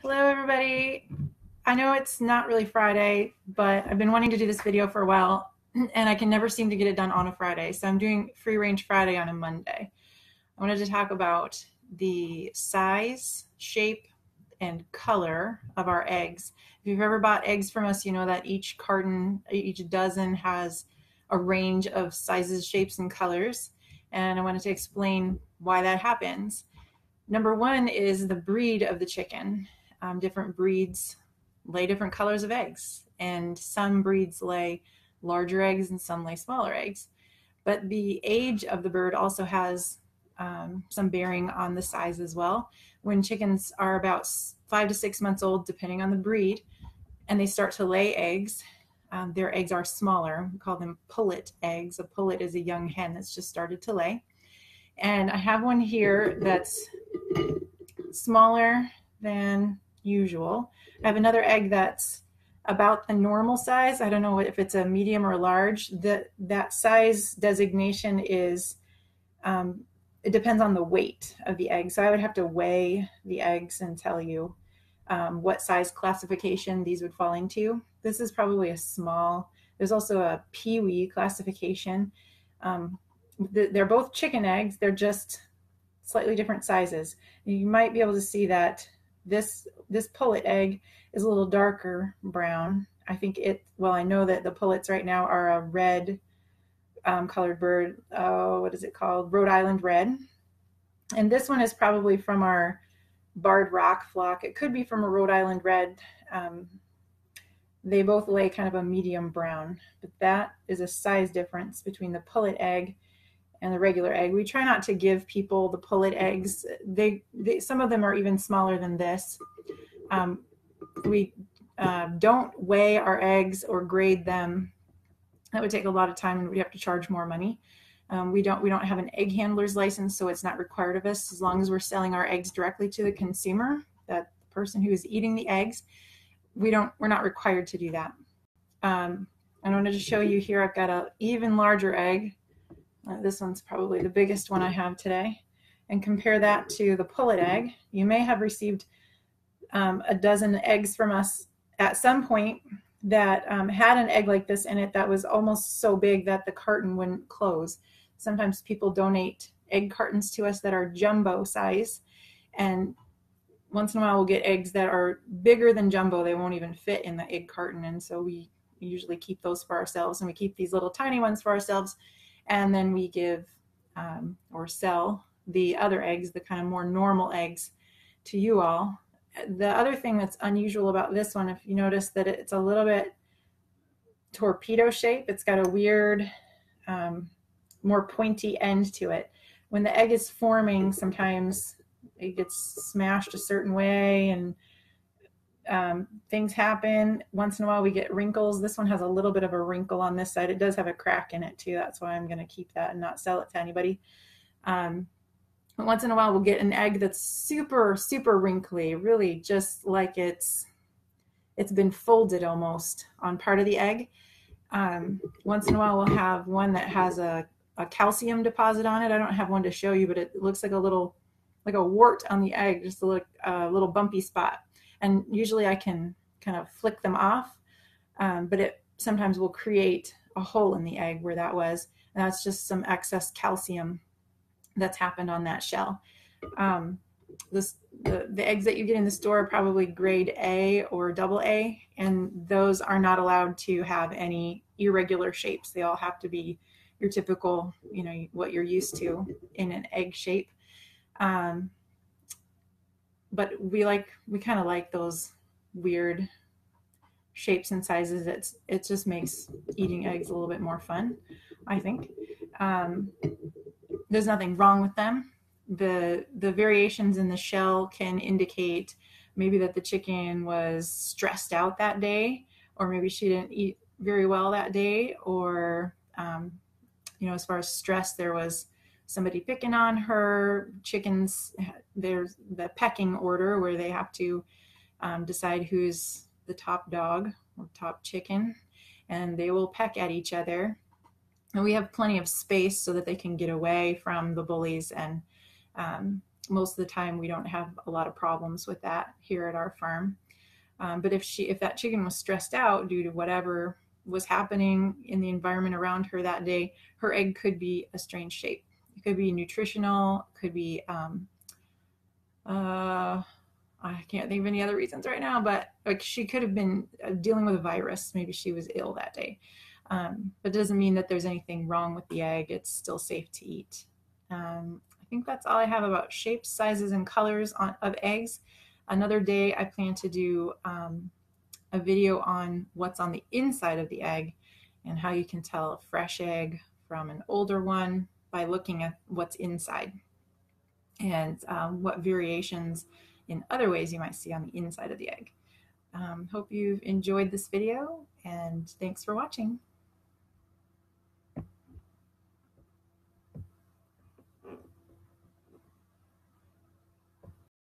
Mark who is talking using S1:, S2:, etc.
S1: Hello, everybody. I know it's not really Friday, but I've been wanting to do this video for a while, and I can never seem to get it done on a Friday. So I'm doing Free Range Friday on a Monday. I wanted to talk about the size, shape, and color of our eggs. If you've ever bought eggs from us, you know that each carton, each dozen has a range of sizes, shapes, and colors. And I wanted to explain why that happens. Number one is the breed of the chicken. Different breeds lay different colors of eggs, and some breeds lay larger eggs and some lay smaller eggs. But the age of the bird also has some bearing on the size as well. When chickens are about 5 to 6 months old, depending on the breed, and they start to lay eggs, their eggs are smaller. We call them pullet eggs. A pullet is a young hen that's just started to lay. And I have one here that's smaller than usual. I have another egg that's about the normal size. I don't know if it's a medium or large. That size designation is, it depends on the weight of the egg. So I would have to weigh the eggs and tell you what size classification these would fall into. This is probably a small. There's also a peewee classification. They're both chicken eggs. They're just slightly different sizes. You might be able to see that this pullet egg is a little darker brown. I know that the pullets right now are a red colored bird. Oh, what is it called? Rhode Island red. And this one is probably from our barred rock flock. It could be from a Rhode Island red. They both lay kind of a medium brown, but that is a size difference between the pullet egg and the regular egg. We try not to give people the pullet eggs. Some of them are even smaller than this. We don't weigh our eggs or grade them. That would take a lot of time, and we'd have to charge more money. We don't have an egg handler's license, so it's not required of us. As long as we're selling our eggs directly to the consumer, that person who is eating the eggs, we're not required to do that. I wanted to show you here. I've got an even larger egg. This one's probably the biggest one I have today. And compare that to the pullet egg. You may have received a dozen eggs from us at some point that had an egg like this in it that was almost so big that the carton wouldn't close. Sometimes people donate egg cartons to us that are jumbo size, and once in a while we'll get eggs that are bigger than jumbo. They won't even fit in the egg carton, and so we usually keep those for ourselves, and we keep these little tiny ones for ourselves. And then we give or sell the other eggs, the kind of more normal eggs, to you all. The other thing that's unusual about this one, if you notice that it's a little bit torpedo shape, it's got a weird, more pointy end to it. When the egg is forming, sometimes it gets smashed a certain way, and things happen. Once in a while we get wrinkles. This one has a little bit of a wrinkle on this side. It does have a crack in it too. That's why I'm going to keep that and not sell it to anybody. Once in a while we'll get an egg that's super, super wrinkly, really just like it's been folded almost on part of the egg. Once in a while we'll have one that has a calcium deposit on it. I don't have one to show you, but it looks like a wart on the egg, just a little bumpy spot. And usually I can kind of flick them off, but it sometimes will create a hole in the egg where that was, and that's just some excess calcium that's happened on that shell. The eggs that you get in the store are probably grade A or double A, and those are not allowed to have any irregular shapes. They all have to be your typical, what you're used to in an egg shape. But we kind of like those weird shapes and sizes. It just makes eating eggs a little bit more fun, I think. There's nothing wrong with them. The variations in the shell can indicate maybe that the chicken was stressed out that day, or maybe she didn't eat very well that day, or as far as stress, there was somebody picking on her. Chickens, there's the pecking order where they have to decide who's the top dog or top chicken, and they will peck at each other. And we have plenty of space so that they can get away from the bullies and most of the time we don't have a lot of problems with that here at our farm. But if that chicken was stressed out due to whatever was happening in the environment around her that day, her egg could be a strange shape. It could be nutritional, could be I can't think of any other reasons right now, but like she could have been dealing with a virus. Maybe she was ill that day. But it doesn't mean that there's anything wrong with the egg. It's still safe to eat. I think that's all I have about shapes, sizes, and colors of eggs. Another day, I plan to do a video on what's on the inside of the egg and how you can tell a fresh egg from an older one by looking at what's inside, and what variations in other ways you might see on the inside of the egg. Hope you've enjoyed this video, and thanks for watching.